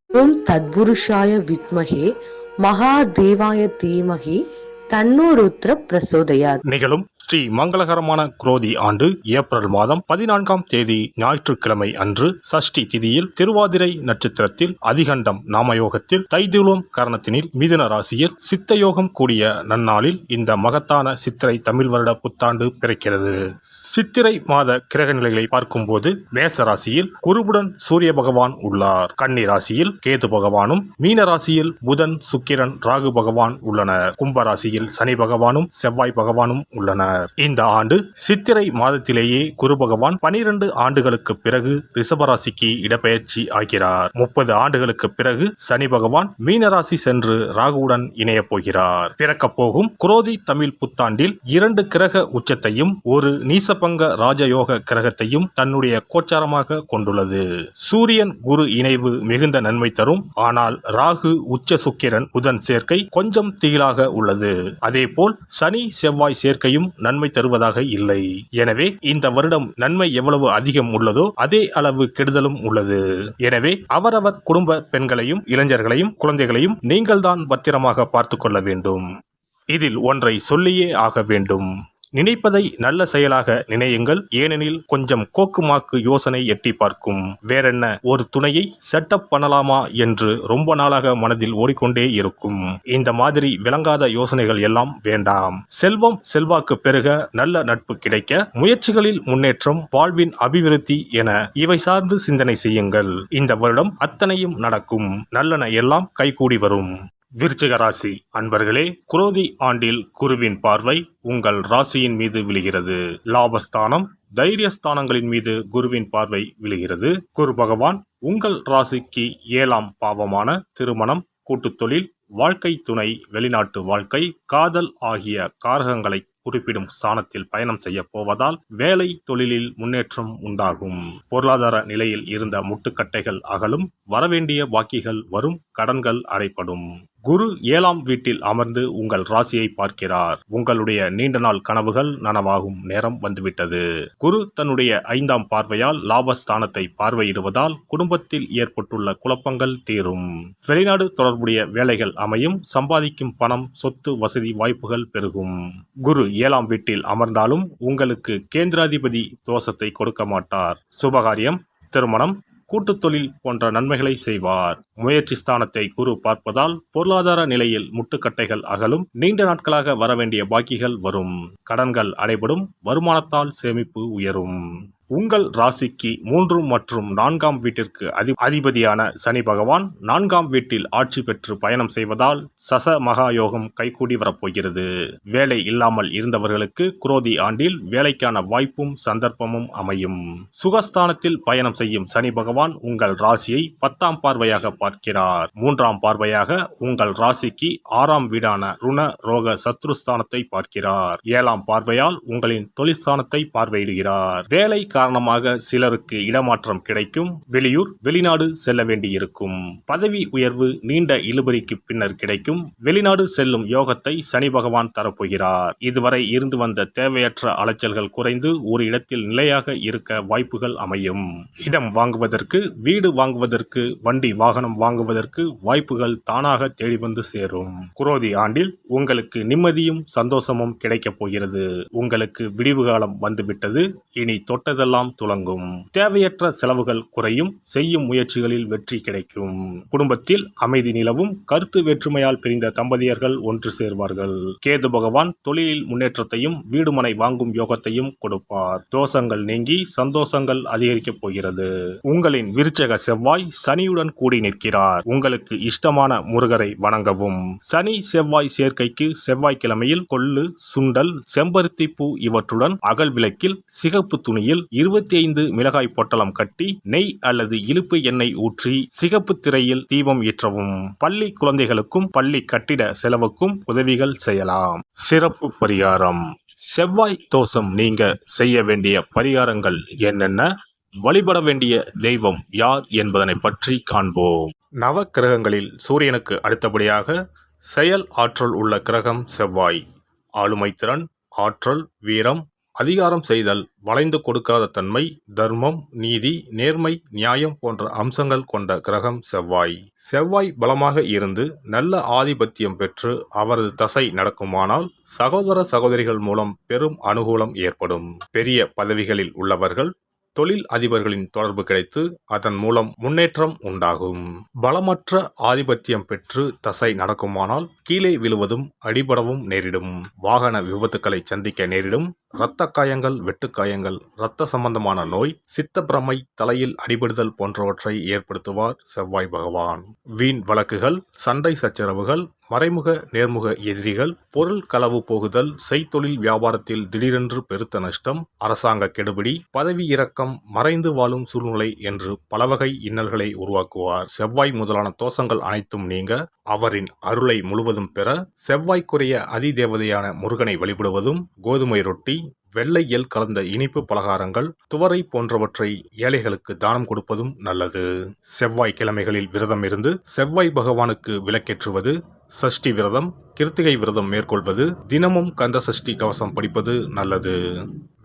ஓம் தத்புருஷாய வித்மஹே மகாதேவாய தீமஹி தன்னோ ருத்ர பிரசோதயாத். நிகழும் ஸ்ரீ மங்களகரமான குரோதி ஆண்டு ஏப்ரல் மாதம் 14ஆம் தேதி ஞாயிற்றுக்கிழமை அன்று சஷ்டி திதியில் திருவாதிரை நட்சத்திரத்தில் அதிகண்டம் நாமயோகத்தில் தைதுளோம் கரணத்தினில் மிதுன ராசியில் சித்தயோகம் கூடிய நன்னாளில் இந்த மகத்தான சித்திரை தமிழ் வருட புத்தாண்டு பிறக்கிறது. சித்திரை மாத கிரக நிலைகளை பார்க்கும்போது மேச ராசியில் குருவுடன் சூரிய பகவான் உள்ளார். கன்னி ராசியில் கேது பகவானும், மீன ராசியில் புதன், சுக்கிரன், ராகு பகவான் உள்ளனர். கும்பராசியில் சனி பகவானும் செவ்வாய் பகவானும் உள்ளனர். இந்த ஆண்டு சித்திரை மாதத்திலேயே குரு பகவான் 12 ஆண்டுகளுக்கு பிறகு ரிஷபராசிக்கு இடப்பெயர்ச்சி ஆகிறார். 30 ஆண்டுகளுக்கு பிறகு சனி பகவான் மீனராசி சென்று ராகுவுடன் இணைய போகிறார். பிறக்க போகும் குரோதி தமிழ் புத்தாண்டில் 2 கிரக உச்சத்தையும் ஒரு நீசபங்க ராஜயோக கிரகத்தையும் தன்னுடைய கோச்சாரமாக கொண்டுள்ளது. சூரியன் குரு இணைவு மிகுந்த நன்மை தரும். ஆனால் ராகு, உச்ச சுக்கிரன், புதன் சேர்க்கை கொஞ்சம் திகிலாக உள்ளது. அதேபோல் சனி செவ்வாய் சேர்க்கையும் நன்மை தருவதாக இல்லை. எனவே இந்த வருடம் நன்மை எவ்வளவு அதிகம் உள்ளதோ அதே அளவு கெடுதலும் உள்ளது. எனவே அவரவர் குடும்ப பெண்களையும், இளைஞர்களையும், குழந்தைகளையும் நீங்கள் தான் பத்திரமாக பார்த்துக் கொள்ள வேண்டும். இதில் ஒன்றை சொல்லியே ஆக வேண்டும். நினைப்பதை நல்ல செயலாக நினையுங்கள். ஏனெனில் கொஞ்சம் கோக்குமாக்கு யோசனை எட்டி பார்க்கும். வேறென்ன, ஒரு துணையை செட்டப் பண்ணலாமா என்று ரொம்ப நாளாக மனதில் ஓடிக்கொண்டே இருக்கும். இந்த மாதிரி விளங்காத யோசனைகள் எல்லாம் வேண்டாம். செல்வம் செல்வாக்கு பெருக, நல்ல நட்பு கிடைக்க, முயற்சிகளில் முன்னேற்றம், வாழ்வின் அபிவிருத்தி என இவை சார்ந்து சிந்தனை செய்யுங்கள். இந்த வருடம் அத்தனையும் நடக்கும். நல்லன எல்லாம் கைகூடி வரும். விருச்சிக ராசி அன்பர்களே, குரோதி ஆண்டில் குருவின் பார்வை உங்கள் ராசியின் மீது விழுகிறது. லாபஸ்தானம், தைரியஸ்தானங்களின் மீது குருவின் பார்வை விழுகிறது. குரு பகவான் உங்கள் ராசிக்கு 7ஆம் பாவமான திருமணம், கூட்டுத் தொழில், வாழ்க்கை துணை, வெளிநாட்டு வாழ்க்கை, காதல் ஆகிய காரகங்களை குறிப்பிடும் ஸ்தானத்தில் பயணம் செய்ய போவதால் வேலை தொழிலில் முன்னேற்றம் உண்டாகும். பொருளாதார நிலையில் இருந்த முட்டுக்கட்டைகள் அகலும். வரவேண்டிய பாக்கிகள் வரும். கடன்கள் அடைப்படும். குரு 7ஆம் வீட்டில் அமர்ந்து உங்கள் ராசியை பார்க்கிறார். உங்களுடைய நீண்ட நாள் கனவுகள் நனவாகும் நேரம் வந்துவிட்டது. குரு தன்னுடைய 5ஆம் பார்வையால் லாபஸ்தானத்தை பார்வையிடுவதால் குடும்பத்தில் ஏற்பட்டுள்ள குழப்பங்கள் தீரும். வெளிநாடு தொடர்புடைய வேலைகள் அமையும். சம்பாதிக்கும் பணம், சொத்து, வசதி வாய்ப்புகள் பெருகும். குரு 7ஆம் வீட்டில் அமர்ந்தாலும் உங்களுக்கு கேந்திராதிபதி தோஷத்தை கொடுக்க மாட்டார். சுபகாரியம், திருமணம், கூட்டுத் தொழில் போன்ற நன்மைகளை செய்வார். முயற்சி ஸ்தானத்தை குரு பார்ப்பதால் பொருளாதார நிலையில் முட்டுக்கட்டைகள் அகலும். நீண்ட நாட்களாக வரவேண்டிய பாக்கிகள் வரும். கடன்கள் அடைபடும். வருமானத்தால் சேமிப்பு உயரும். உங்கள் ராசிக்கு 3 மற்றும் 4ஆம் வீட்டிற்கு அதிபதியான சனி பகவான் 4ஆம் வீட்டில் ஆட்சி பெற்று பயணம் செய்வதால் சச மகாயோகம் கைகூடி வரப்போகிறது. வேலை இல்லாமல் இருந்தவர்களுக்கு குரோதி ஆண்டில் வேலைக்கான வாய்ப்பும் சந்தர்ப்பமும் அமையும். சுகஸ்தானத்தில் பயணம் செய்யும் சனி பகவான் உங்கள் ராசியை 10ஆம் பார்வையாக பார்க்கிறார். 3ஆம் பார்வையாக உங்கள் ராசிக்கு 6ஆம் வீடான ருண ரோக சத்ருஸ்தானத்தை பார்க்கிறார். 7ஆம் பார்வையால் உங்களின் தொழிற்ஸ்தானத்தை பார்வையிடுகிறார். வேலை காரணமாக சிலருக்கு இடமாற்றம் கிடைக்கும். வெளியூர், வெளிநாடு செல்ல வேண்டியிருக்கும். பதவி உயர்வு நீண்ட இழுபறிக்கு பின்னர் கிடைக்கும். வெளிநாடு செல்லும் யோகத்தை சனி பகவான் தரப்போகிறார். இதுவரை இருந்து வந்த தேவையற்ற அலைச்சல்கள் குறைந்து ஒரு இடத்தில் நிலையாக இருக்க வாய்ப்புகள் அமையும். இடம் வாங்குவதற்கு, வீடு வாங்குவதற்கு, வண்டி வாகனம் வாங்குவதற்கு வாய்ப்புகள் தானாக தேடி வந்து சேரும். குரோதி ஆண்டில் உங்களுக்கு நிம்மதியும் சந்தோஷமும் கிடைக்கப் போகிறது. உங்களுக்கு விடிவு காலம் வந்துவிட்டது. இனி தொட்டதெல்லாம் துலங்கும். தேவையற்ற செலவுகள் குறையும். செய்யும் முயற்சிகளில் வெற்றி கிடைக்கும். குடும்பத்தில் அமைதி நிலவும். கருத்து வேற்றுமையால் பிரிந்த தம்பதியர்கள் ஒன்று சேர்வார்கள். கேது பகவான் தொழிலில் முன்னேற்றத்தையும் வீடுமனை வாங்கும் யோகத்தையும் கொடுப்பார். தோஷங்கள் நீங்கி சந்தோஷங்கள் அதிகரிக்கப் போகிறது. உங்களின் விருச்சக செவ்வாய் சனியுடன் கூடி நிற்கிறார். உங்களுக்கு இஷ்டமான முருகரை வணங்கவும். சனி செவ்வாய் சேர்க்கைக்கு செவ்வாய்க்கிழமையில் கொள்ளு, சுண்டல், செம்பருத்தி பூ இவற்றுடன் அகல் விளக்கில் சிகப்பு துணியில் 25 மிளகாய் பொட்டலம் கட்டி நெய் அல்லது இலுப்பு எண்ணெய் ஊற்றி சிகப்பு திரையில் தீபம் ஏற்றவும். பள்ளி குழந்தைகளுக்கும் பள்ளி கட்டிட செலவுக்கும் உதவிகள் செய்யலாம். சிறப்பு பரிகாரம். செவ்வாய் தோஷம் நீங்க செய்ய வேண்டிய பரிகாரங்கள் என்னென்ன, வழிபட வேண்டிய தெய்வம் யார் என்பதனை பற்றி காண்போம். நவ கிரகங்களில் சூரியனுக்கு அடுத்தபடியாக செயல் ஆற்றல் உள்ள கிரகம் செவ்வாய். ஆளுமை திறன், ஆற்றல், வீரம், அதிகாரம் செய்தல், வளைந்து கொடுக்காத தன்மை, தர்மம், நீதி, நேர்மை, நியாயம் போன்ற அம்சங்கள் கொண்ட கிரகம் செவ்வாய். செவ்வாய் பலமாக இருந்து நல்ல ஆதிபத்தியம் பெற்று அவரது தசை நடக்குமானால் சகோதர சகோதரிகள் மூலம் பெரும் அனுகூலம் ஏற்படும். பெரிய பதவிகளில் உள்ளவர்கள் தொழில் அதிபர்களின் தொடர்பு கிடைத்து அதன் மூலம் முன்னேற்றம் உண்டாகும். பலமற்ற ஆதிபத்தியம் பெற்று தசை நடக்குமானால் கீழே விழுவதும் அடிபடவும் நேரிடும். வாகன விபத்துக்களை சந்திக்க நேரிடும். இரத்த காயங்கள், வெட்டுக்காயங்கள், இரத்த சம்பந்தமான நோய், சித்தப்பிரமை, தலையில் அடிபடுதல் போன்றவற்றை ஏற்படுத்துவார் செவ்வாய் பகவான். வீண் வழக்குகள், சண்டை சச்சரவுகள், மறைமுக நேர்முக எதிரிகள், பொருள் களவு போகுதல், செய்தொழில் வியாபாரத்தில் திடீரென்று பெருத்த நஷ்டம், அரசாங்க கெடுபிடி, பதவி இறக்கம், மறைந்து வாழும் சூழ்நிலை என்று பலவகை இன்னல்களை உருவாக்குவார். செவ்வாய் முதலான தோஷங்கள் அனைத்தும் நீங்க அவரின் அருளை முழுவதும் பெற செவ்வாய்க்குரிய அதிதேவதையான முருகனை வழிபடுவதும், கோதுமை ரொட்டி, வெள்ளை எள் கலந்த இனிப்பு பலகாரங்கள், துவரை போன்றவற்றை ஏழைகளுக்கு தானம் கொடுப்பதும் நல்லது. செவ்வாய் கிழமைகளில் விரதம் இருந்து செவ்வாய் பகவானுக்கு விளக்கேற்றுவது, சஷ்டி விரதம், கிருத்திகை விரதம் மேற்கொள்வது, தினமும் கந்த சஷ்டி கவசம் படிப்பது நல்லது.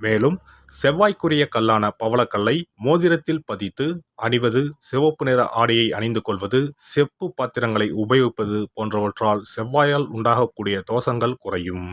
மேலும் செவ்வாய்க்குரிய கல்லான பவளக்கல்லை மோதிரத்தில் பதித்து அணிவது, சிவப்பு நிற ஆடையை அணிந்து கொள்வது, செப்பு பாத்திரங்களை உபயோகிப்பது போன்றவற்றால் செவ்வாயால் உண்டாகக்கூடிய தோஷங்கள் குறையும்.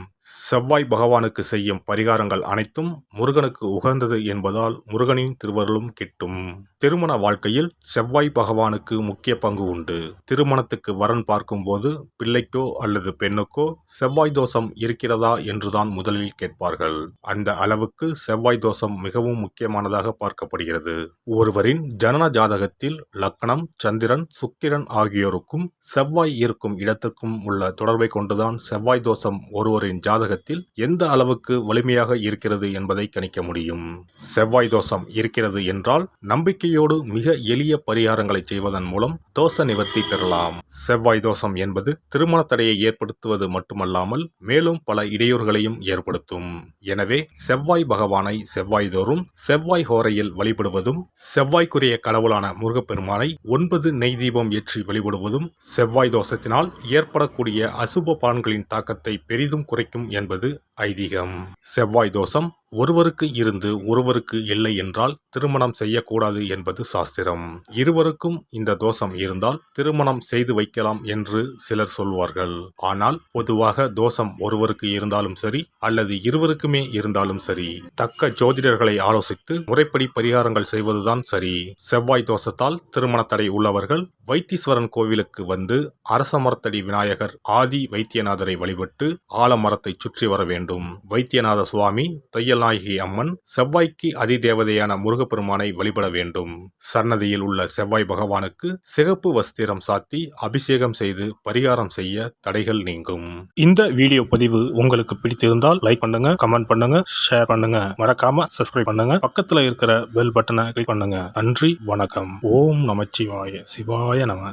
செவ்வாய் பகவானுக்கு செய்யும் பரிகாரங்கள் அனைத்தும் முருகனுக்கு உகந்தது என்பதால் முருகனின் திருவருளும் கிட்டும். திருமண வாழ்க்கையில் செவ்வாய் பகவானுக்கு முக்கிய பங்கு உண்டு. திருமணத்துக்கு வரன் பார்க்கும்போது பிள்ளைக்கோ அல்லது பெண்ணுக்கோ செவ்வாய் தோஷம் இருக்கிறதா என்றுதான் முதலில் கேட்பார்கள். அந்த அளவுக்கு செவ்வாய் தோஷம் மிகவும் முக்கியமானதாக பார்க்கப்படுகிறது. ஒருவரின் ஜனன ஜாதகத்தில் லக்னம், சந்திரன், சுக்கிரன் ஆகியோருக்கும் செவ்வாய் இருக்கும் இடத்துக்கும் உள்ள தொடர்பை கொண்டுதான் செவ்வாய் தோஷம் ஒருவரின் ஜாதகத்தில் எந்த அளவுக்கு வலிமையாக இருக்கிறது என்பதை கணிக்க முடியும். செவ்வாய் தோஷம் இருக்கிறது என்றால் நம்பிக்கையோடு மிக எளிய பரிகாரங்களை செய்வதன் மூலம் தோஷ நிவர்த்தி பெறலாம். செவ்வாய் தோஷம் என்பது திருமண தடையை ஏற்படுத்துவது மட்டுமல்லாமல் மேலும் பல இடையூறுகளையும் ஏற்படுத்தும். எனவே செவ்வாய் பகவானை செவ்வாய் தோறும் செவ்வாய் ஹோரையில் வழிபடுவதும், செவ்வாய்க்குரிய கடவுளான முருகப்பெருமானை 9 நெய் தீபம் ஏற்றி வழிபடுவதும் செவ்வாய் தோஷத்தினால் ஏற்படக்கூடிய அசுப பலன்களின் தாக்கத்தை பெரிதும் குறைக்கும் என்பது ஐதீகம். செவ்வாய் தோஷம் ஒருவருக்கு இருந்து ஒருவருக்கு இல்லை என்றால் திருமணம் செய்யக்கூடாது என்பது சாஸ்திரம். இருவருக்கும் இந்த தோஷம் இருந்தால் திருமணம் செய்து வைக்கலாம் என்று சிலர் சொல்வார்கள். ஆனால் பொதுவாக தோஷம் ஒருவருக்கு இருந்தாலும் சரி அல்லது இருவருக்குமே இருந்தாலும் சரி, தக்க ஜோதிடர்களை ஆலோசித்து முறைப்படி பரிகாரங்கள் செய்வதுதான் சரி. செவ்வாய் தோஷத்தால் திருமண தடை உள்ளவர்கள் வைத்தீஸ்வரன் கோவிலுக்கு வந்து அரச மரத்தடி விநாயகர் ஆதி வைத்தியநாதரை வழிபட்டு ஆலமரத்தை சுற்றி வர வேண்டும். வைத்தியநாத சுவாமி, தையல்நாயகி அம்மன், செவ்வாய்க்கு அதிதேவதையான முருகப்பெருமானை வழிபட வேண்டும். சன்னதியில் உள்ள செவ்வாய் பகவானுக்கு சிகப்பு வஸ்திரம் சாத்தி அபிஷேகம் செய்து பரிகாரம் செய்ய தடைகள் நீங்கும். இந்த வீடியோ பதிவு உங்களுக்கு பிடித்திருந்தால் லைக் பண்ணுங்க, கமெண்ட் பண்ணுங்க, ஷேர் பண்ணுங்க, மறக்காம சப்ஸ்கிரைப் பண்ணுங்க, பக்கத்துல இருக்கிற பெல் பட்டனை கிளிக் பண்ணுங்க. நன்றி, வணக்கம். ஓம் நமச்சிவாய. சிவாய நம.